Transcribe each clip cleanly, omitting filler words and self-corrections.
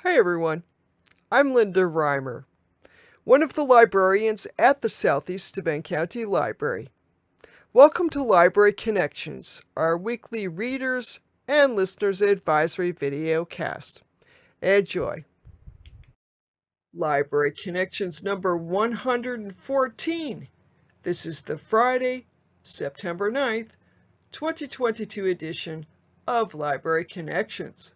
Hi everyone, I'm Linda Reimer, one of the librarians at the Southeast Steuben County Library. Welcome to Library Connections, our weekly readers and listeners advisory video cast. Enjoy. Library Connections number 114. This is the Friday, September 9th, 2022 edition of Library Connections.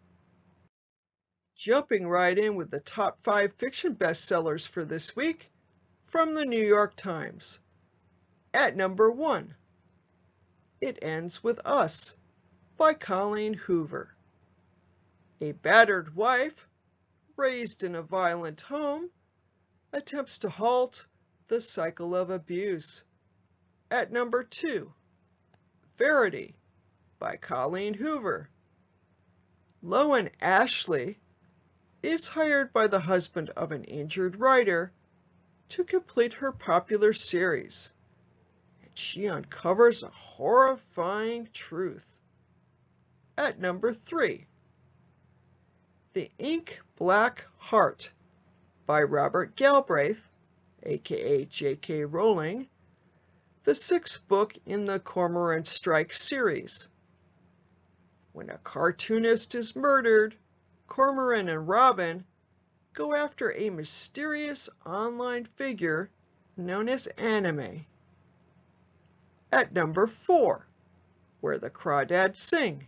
Jumping right in with the top 5 fiction bestsellers for this week from the New York Times. At number 1, It Ends With Us by Colleen Hoover. A battered wife, raised in a violent home, attempts to halt the cycle of abuse. At number 2, Verity by Colleen Hoover. Loan Ashley is hired by the husband of an injured writer to complete her popular series, and she uncovers a horrifying truth. At number 3, The Ink Black Heart by Robert Galbraith, aka J.K. Rowling, the 6th book in the Cormorant Strike series. When a cartoonist is murdered, Cormoran and Robin go after a mysterious online figure known as Anime. At number 4, Where the Crawdads Sing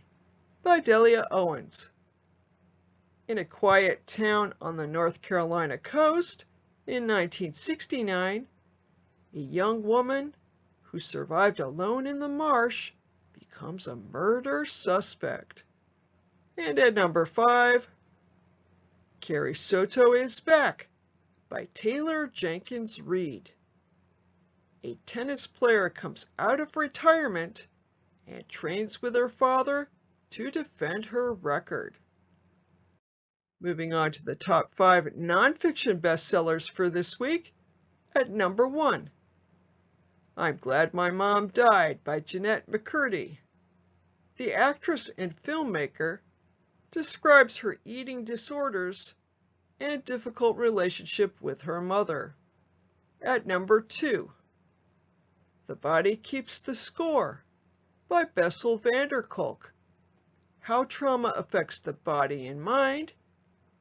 by Delia Owens. In a quiet town on the North Carolina coast in 1969, a young woman who survived alone in the marsh becomes a murder suspect. And at number 5, Carrie Soto is Back by Taylor Jenkins Reid. A tennis player comes out of retirement and trains with her father to defend her record. Moving on to the top 5 nonfiction bestsellers for this week. At number 1, I'm Glad My Mom Died by Jeanette Mccurdy. The actress and filmmaker describes her eating disorders and difficult relationship with her mother. At number 2, The Body Keeps the Score by Bessel van der Kolk. How trauma affects the body and mind,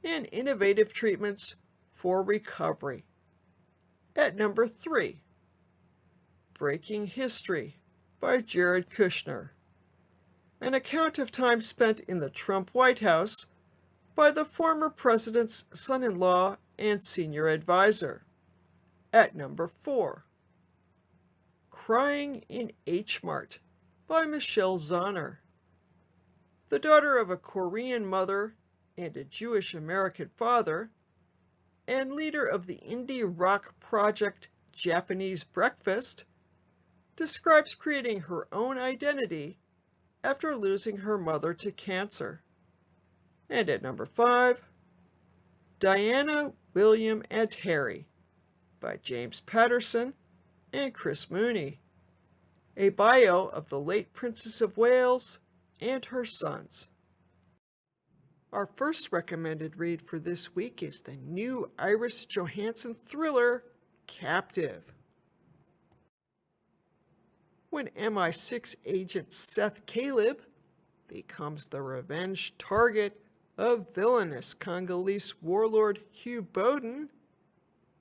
and innovative treatments for recovery. At number 3, Breaking History by Jared Kushner. An account of time spent in the Trump White House by the former president's son-in-law and senior advisor. At number 4, Crying in H Mart by Michelle Zahner. The daughter of a Korean mother and a Jewish American father, and leader of the indie rock project Japanese Breakfast, describes creating her own identity after losing her mother to cancer. And at number 5, Diana, William, and Harry by James Patterson and Chris Mooney. A bio of the late Princess of Wales and her sons. Our first recommended read for this week is the new Iris Johansen thriller, Captive. When MI6 agent Seth Caleb becomes the revenge target of villainous Congolese warlord Hugh Bowden,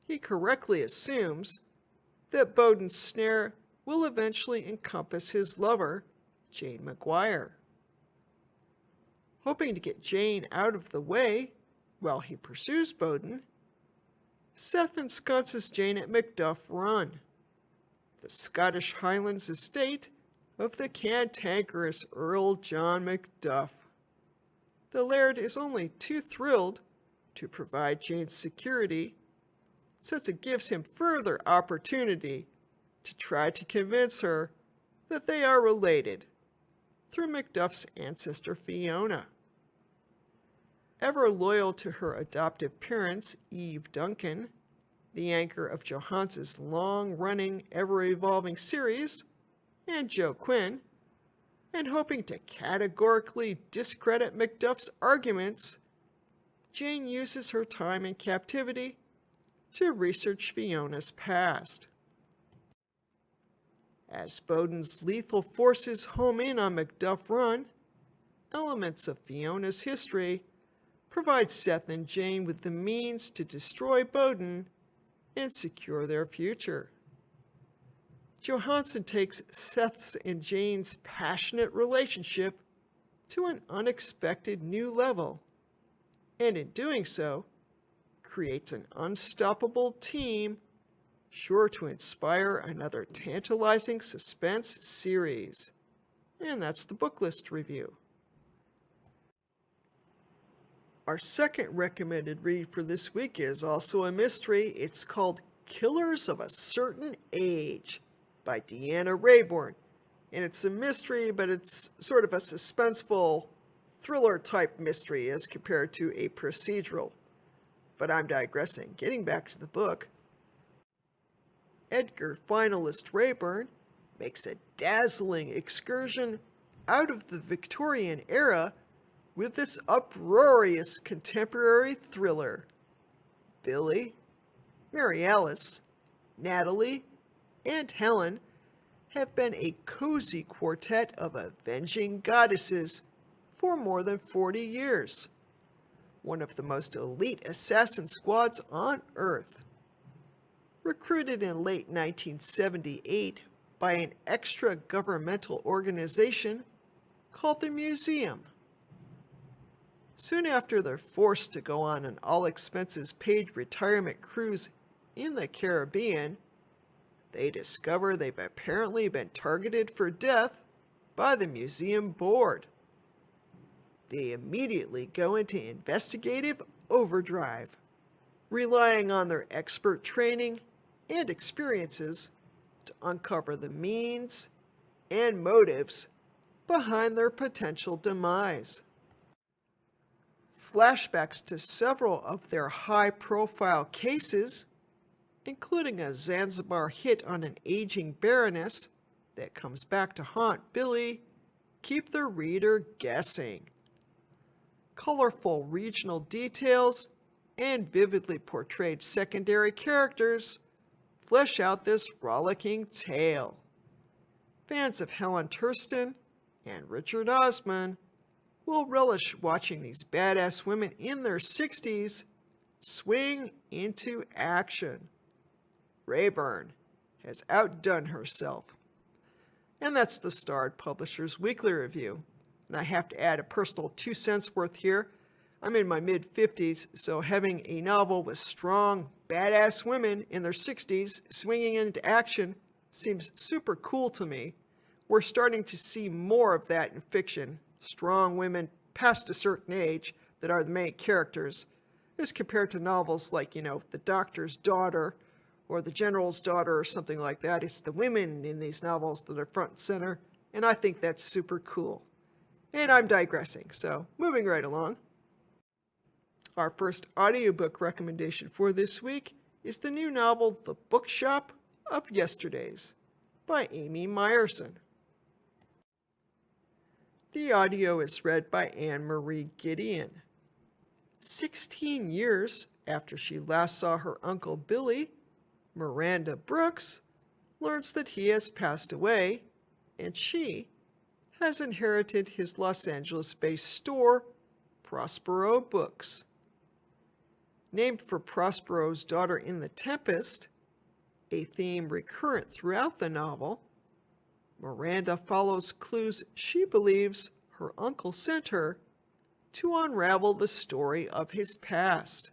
he correctly assumes that Bowden's snare will eventually encompass his lover, Jane McGuire. Hoping to get Jane out of the way while he pursues Bowden, Seth ensconces Jane at Macduff Run, the Scottish Highlands estate of the cantankerous Earl John Macduff. The laird is only too thrilled to provide Jane's security, since it gives him further opportunity to try to convince her that they are related through Macduff's ancestor Fiona. Ever loyal to her adoptive parents, Eve Duncan, the anchor of Johansen's long-running, ever-evolving series, and Joe Quinn, and hoping to categorically discredit Macduff's arguments, Jane uses her time in captivity to research Fiona's past. As Bowden's lethal forces home in on Macduff Run, elements of Fiona's history provide Seth and Jane with the means to destroy Bowden and secure their future. Johansson takes Seth's and Jane's passionate relationship to an unexpected new level, and in doing so, creates an unstoppable team sure to inspire another tantalizing suspense series. And that's the book list review. Our second recommended read for this week is also a mystery. It's called Killers of a Certain Age by Deanna Raybourn. And it's a mystery, but it's sort of a suspenseful thriller-type mystery as compared to a procedural. But I'm digressing. Getting back to the book, Edgar finalist Raybourn makes a dazzling excursion out of the Victorian era with this uproarious contemporary thriller. Billy, Mary Alice, Natalie, and Helen have been a cozy quartet of avenging goddesses for more than 40 years. One of the most elite assassin squads on Earth. Recruited in late 1978 by an extra-governmental organization called the Museum. Soon after they're forced to go on an all-expenses-paid retirement cruise in the Caribbean, they discover they've apparently been targeted for death by the museum board. They immediately go into investigative overdrive, relying on their expert training and experiences to uncover the means and motives behind their potential demise. Flashbacks to several of their high-profile cases, including a Zanzibar hit on an aging baroness that comes back to haunt Billy, keep the reader guessing. Colorful regional details and vividly portrayed secondary characters flesh out this rollicking tale. Fans of Helen Thurston and Richard Osman will relish watching these badass women in their 60s swing into action. Raybourn has outdone herself. And that's the Starred Publishers Weekly Review. And I have to add a personal 2 cents worth here. I'm in my mid-50s, so having a novel with strong, badass women in their 60s swinging into action seems super cool to me. We're starting to see more of that in fiction. Strong women past a certain age that are the main characters, as compared to novels like, The Doctor's Daughter or The General's Daughter or something like that. It's the women in these novels that are front and center, and I think that's super cool. And I'm digressing, so moving right along. Our first audiobook recommendation for this week is the new novel The Bookshop of Yesterdays by Amy Myerson. The audio is read by Anne-Marie Gideon. 16 years after she last saw her uncle Billy, Miranda Brooks learns that he has passed away, and she has inherited his Los Angeles-based store, Prospero Books. Named for Prospero's daughter in The Tempest, a theme recurrent throughout the novel, Miranda follows clues she believes her uncle sent her to unravel the story of his past.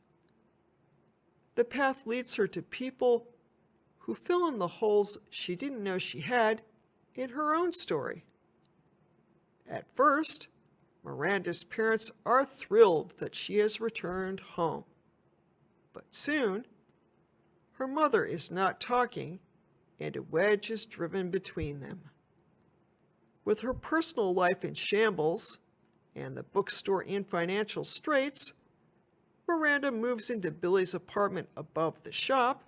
The path leads her to people who fill in the holes she didn't know she had in her own story. At first, Miranda's parents are thrilled that she has returned home. But soon, her mother is not talking, and a wedge is driven between them. With her personal life in shambles and the bookstore in financial straits, Miranda moves into Billy's apartment above the shop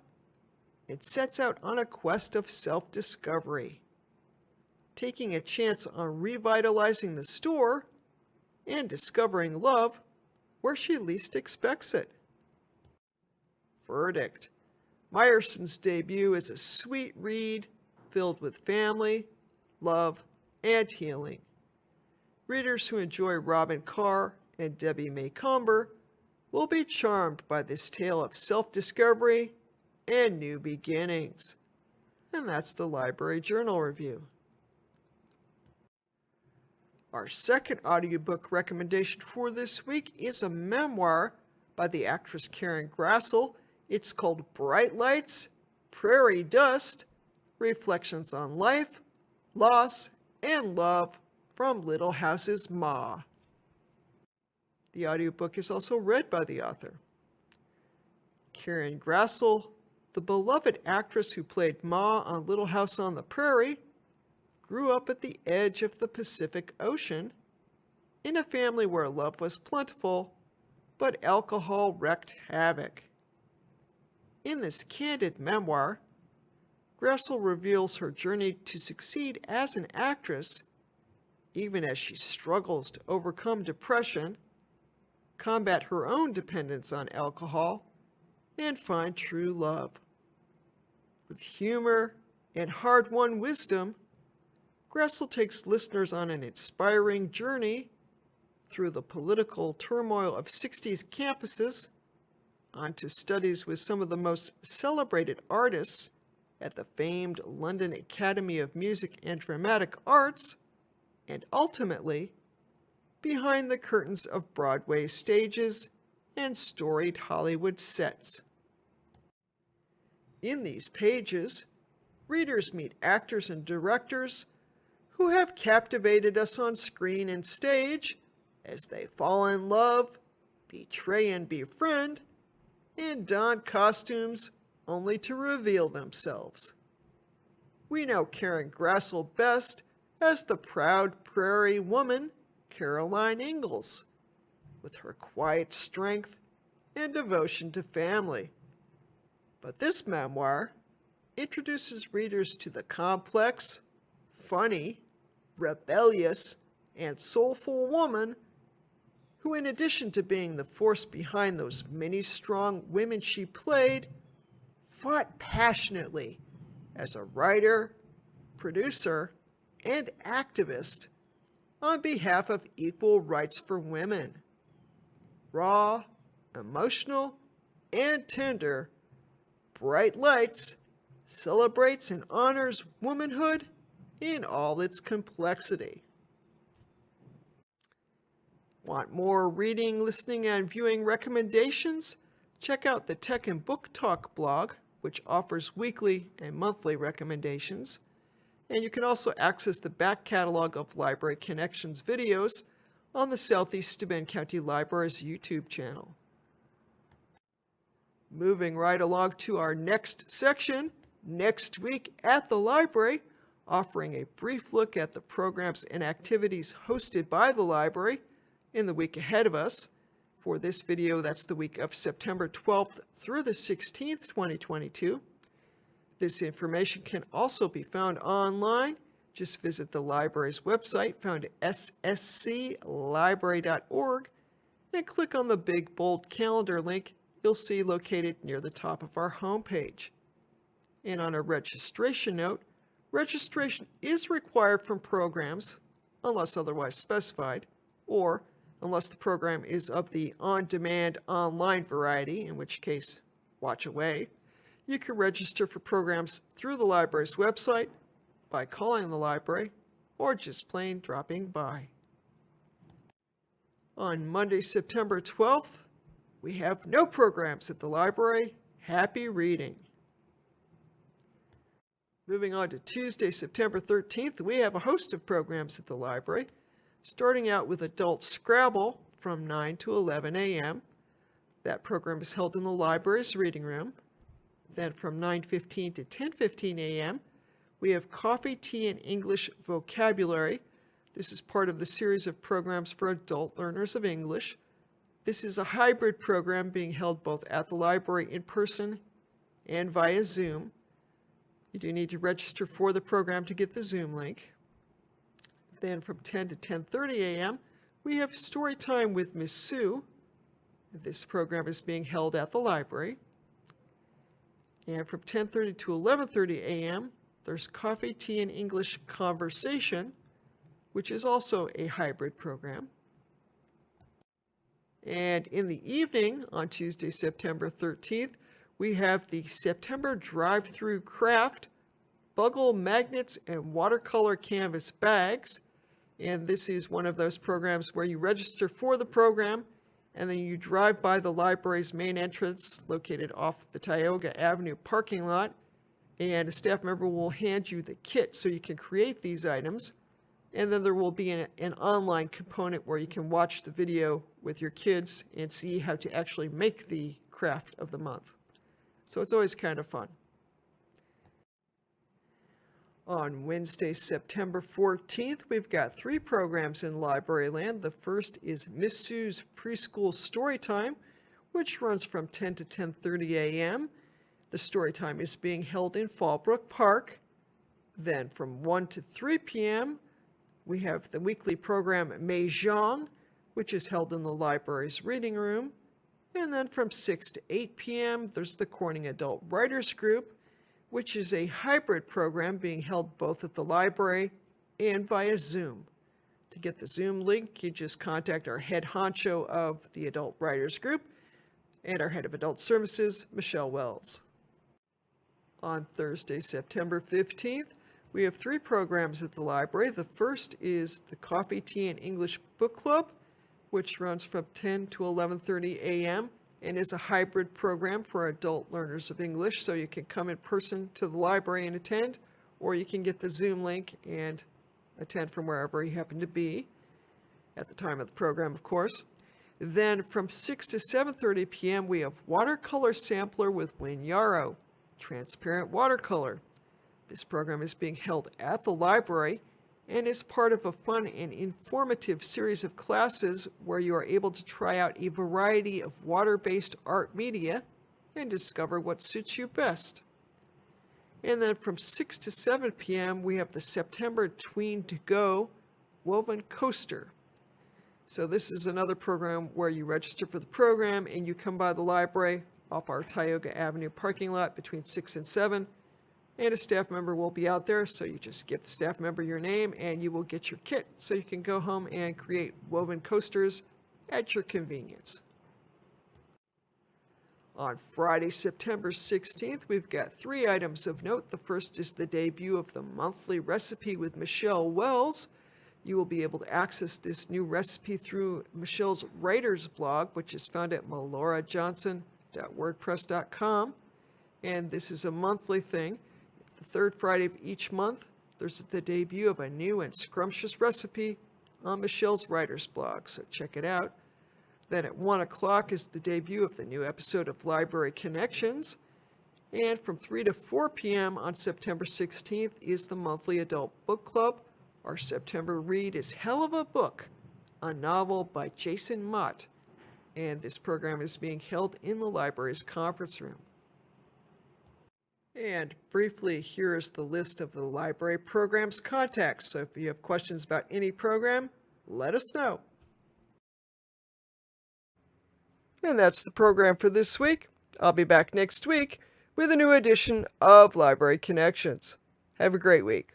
and sets out on a quest of self-discovery, taking a chance on revitalizing the store and discovering love where she least expects it. Verdict. Myerson's debut is a sweet read filled with family, love, and healing. Readers who enjoy Robin Carr and Debbie May Comber will be charmed by this tale of self-discovery and new beginnings. And that's the Library Journal Review. Our second audiobook recommendation for this week is a memoir by the actress Karen Grassel. It's called Bright Lights, Prairie Dust, Reflections on Life, Loss, and Love from Little House's Ma. The audiobook is also read by the author. Karen Grassel, the beloved actress who played Ma on Little House on the Prairie, grew up at the edge of the Pacific Ocean in a family where love was plentiful, but alcohol wreaked havoc. In this candid memoir, Grassel reveals her journey to succeed as an actress, even as she struggles to overcome depression, combat her own dependence on alcohol, and find true love. With humor and hard-won wisdom, Grassel takes listeners on an inspiring journey through the political turmoil of 60s campuses, onto studies with some of the most celebrated artists at the famed London Academy of Music and Dramatic Arts, and ultimately, behind the curtains of Broadway stages and storied Hollywood sets. In these pages, readers meet actors and directors who have captivated us on screen and stage as they fall in love, betray and befriend, and don costumes only to reveal themselves. We know Karen Grassel best as the proud prairie woman Caroline Ingalls, with her quiet strength and devotion to family. But this memoir introduces readers to the complex, funny, rebellious, and soulful woman who, in addition to being the force behind those many strong women she played, fought passionately as a writer, producer, and activist on behalf of equal rights for women. Raw, emotional, and tender, Bright Lights celebrates and honors womanhood in all its complexity. Want more reading, listening, and viewing recommendations? Check out the Tech and Book Talk blog, which offers weekly and monthly recommendations. And you can also access the back catalog of Library Connections videos on the Southeast Steuben County Library's YouTube channel. Moving right along to our next section, next week at the library, offering a brief look at the programs and activities hosted by the library in the week ahead of us. For this video, that's the week of September 12th through the 16th, 2022. This information can also be found online. Just visit the library's website, found at ssclibrary.org, and click on the big bold calendar link you'll see located near the top of our homepage. And on a registration note, registration is required from programs, unless otherwise specified, or unless the program is of the on-demand online variety, in which case, watch away. You can register for programs through the library's website, by calling the library, or just plain dropping by. On Monday, September 12th, we have no programs at the library. Happy reading. Moving on to Tuesday, September 13th, we have a host of programs at the library, starting out with Adult Scrabble from 9 to 11 a.m. That program is held in the library's reading room. Then from 9:15 to 10:15 a.m., we have Coffee, Tea, and English Vocabulary. This is part of the series of programs for adult learners of English. This is a hybrid program being held both at the library in person and via Zoom. You do need to register for the program to get the Zoom link. Then from 10 to 10:30 a.m., we have Story Time with Miss Sue. This program is being held at the library. And from 10:30 to 11:30 a.m., there's Coffee, Tea, and English Conversation, which is also a hybrid program. And in the evening, on Tuesday, September 13th, we have the September Drive-Through Craft, Bugle Magnets, and Watercolor Canvas Bags. And this is one of those programs where you register for the program, and then you drive by the library's main entrance located off the Tioga Avenue parking lot, and a staff member will hand you the kit so you can create these items. And then there will be an online component where you can watch the video with your kids and see how to actually make the craft of the month. So it's always kind of fun. On Wednesday, September 14th, we've got 3 programs in Library Land. The first is Miss Sue's Preschool Storytime, which runs from 10 to 10:30 a.m. The storytime is being held in Fallbrook Park. Then from 1 to 3 p.m., we have the weekly program Mahjong, which is held in the library's reading room. And then from 6 to 8 p.m., there's the Corning Adult Writers Group, which is a hybrid program being held both at the library and via Zoom. To get the Zoom link, you just contact our head honcho of the Adult Writers Group and our head of Adult Services, Michelle Wells. On Thursday, September 15th, we have 3 programs at the library. The first is the Coffee, Tea, and English Book Club, which runs from 10 to 11:30 a.m. and is a hybrid program for adult learners of English, so you can come in person to the library and attend, or you can get the Zoom link and attend from wherever you happen to be at the time of the program, of course. Then from 6 to 7:30 p.m., we have Watercolor Sampler with Win Yarrow, transparent watercolor. This program is being held at the library and is part of a fun and informative series of classes where you are able to try out a variety of water-based art media and discover what suits you best. And then from 6 to 7 p.m., we have the September Tween to Go Woven Coaster. So this is another program where you register for the program and you come by the library off our Tioga Avenue parking lot between 6 and 7. And a staff member will be out there, so you just give the staff member your name and you will get your kit so you can go home and create woven coasters at your convenience. On Friday, September 16th, we've got 3 items of note. The first is the debut of the monthly recipe with Michelle Wells. You will be able to access this new recipe through Michelle's writer's blog, which is found at melorajohnson.wordpress.com. And this is a monthly thing. The 3rd Friday of each month, there's the debut of a new and scrumptious recipe on Michelle's writer's blog, so check it out. Then at 1 o'clock is the debut of the new episode of Library Connections. And from 3 to 4 p.m. on September 16th is the monthly Adult Book Club. Our September read is Hell of a Book, a novel by Jason Mott. And this program is being held in the library's conference room. And briefly, here's the list of the library program's contacts. So if you have questions about any program, let us know. And that's the program for this week. I'll be back next week with a new edition of Library Connections. Have a great week.